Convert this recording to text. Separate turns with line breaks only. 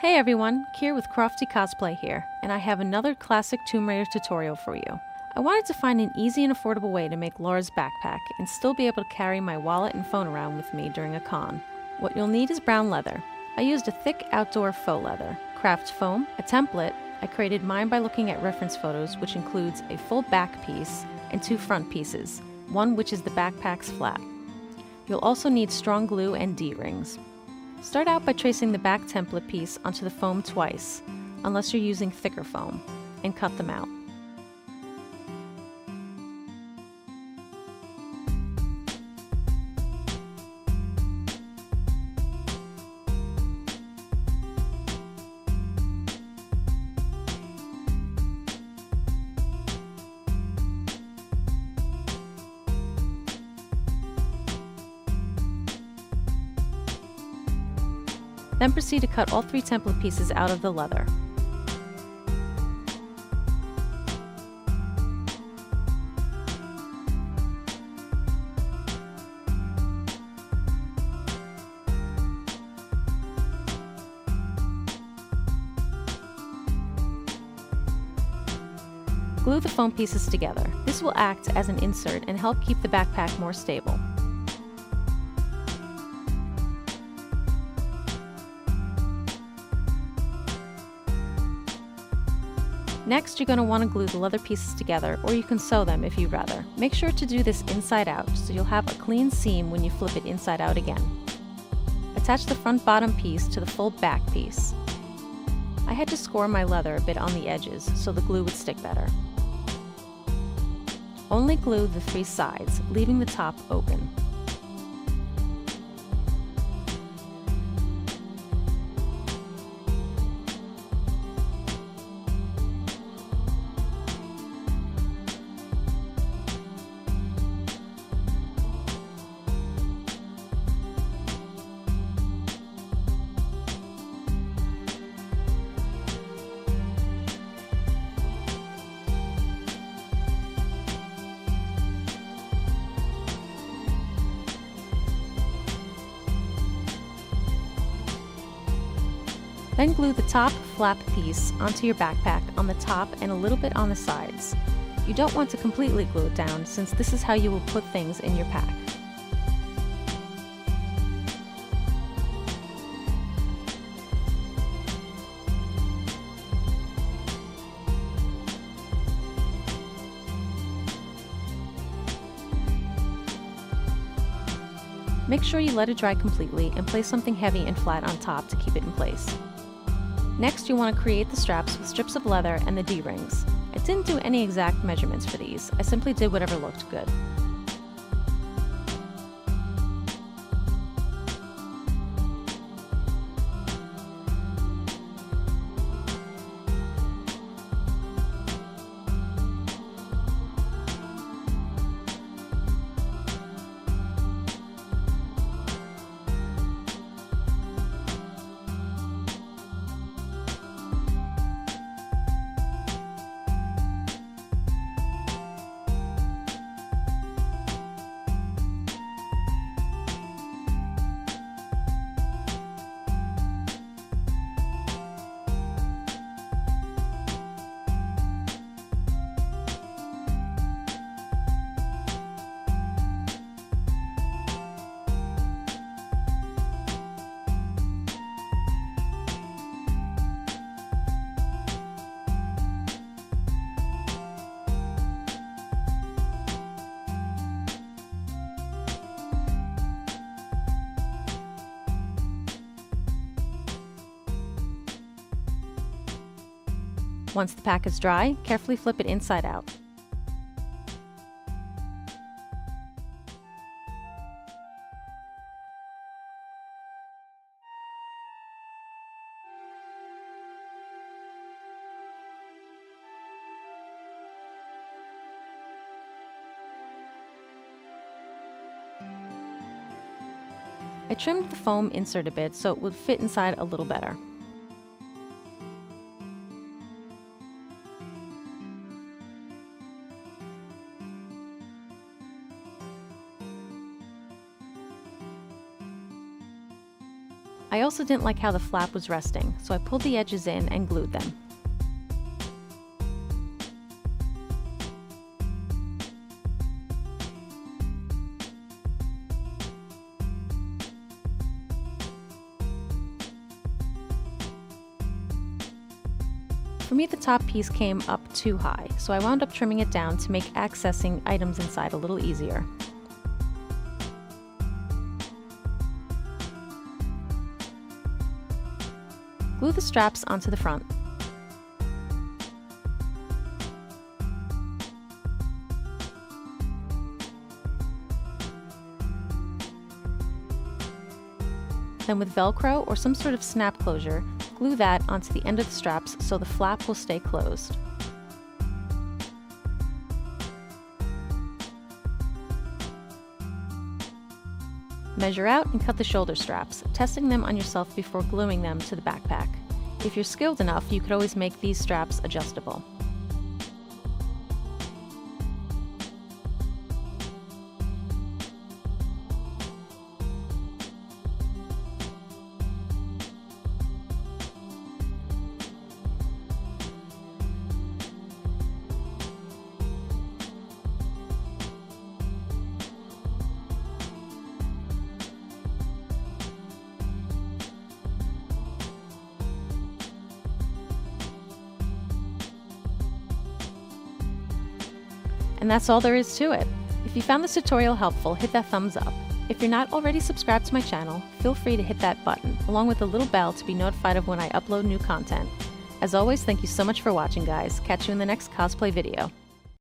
Hey everyone, Kier with Crofty Cosplay here, and I have another classic Tomb Raider tutorial for you. I wanted to find an easy and affordable way to make Lara's backpack and still be able to carry my wallet and phone around with me during a con. What you'll need is brown leather. I used a thick outdoor faux leather, craft foam, a template. I created mine by looking at reference photos, which includes a full back piece and two front pieces, one which is the backpack's flap. You'll also need strong glue and D-rings. Start out by tracing the back template piece onto the foam twice, unless you're using thicker foam, and cut them out. Then proceed to cut all three template pieces out of the leather. Glue the foam pieces together. This will act as an insert and help keep the backpack more stable. Next, you're going to want to glue the leather pieces together, or you can sew them if you'd rather. Make sure to do this inside out, so you'll have a clean seam when you flip it inside out again. Attach the front bottom piece to the full back piece. I had to score my leather a bit on the edges, so the glue would stick better. Only glue the three sides, leaving the top open. Then glue the top flap piece onto your backpack on the top and a little bit on the sides. You don't want to completely glue it down, since this is how you will put things in your pack. Make sure you let it dry completely and place something heavy and flat on top to keep it in place. Next, you want to create the straps with strips of leather and the D-rings. I didn't do any exact measurements for these, I simply did whatever looked good. Once the pack is dry, carefully flip it inside out. I trimmed the foam insert a bit so it would fit inside a little better. I also didn't like how the flap was resting, so I pulled the edges in and glued them. For me, the top piece came up too high, so I wound up trimming it down to make accessing items inside a little easier. Glue the straps onto the front. Then with Velcro or some sort of snap closure, glue that onto the end of the straps so the flap will stay closed. Measure out and cut the shoulder straps, testing them on yourself before gluing them to the backpack. If you're skilled enough, you could always make these straps adjustable. And that's all there is to it. If you found this tutorial helpful, hit that thumbs up. If you're not already subscribed to my channel, feel free to hit that button, along with the little bell to be notified of when I upload new content. As always, thank you so much for watching, guys. Catch you in the next cosplay video.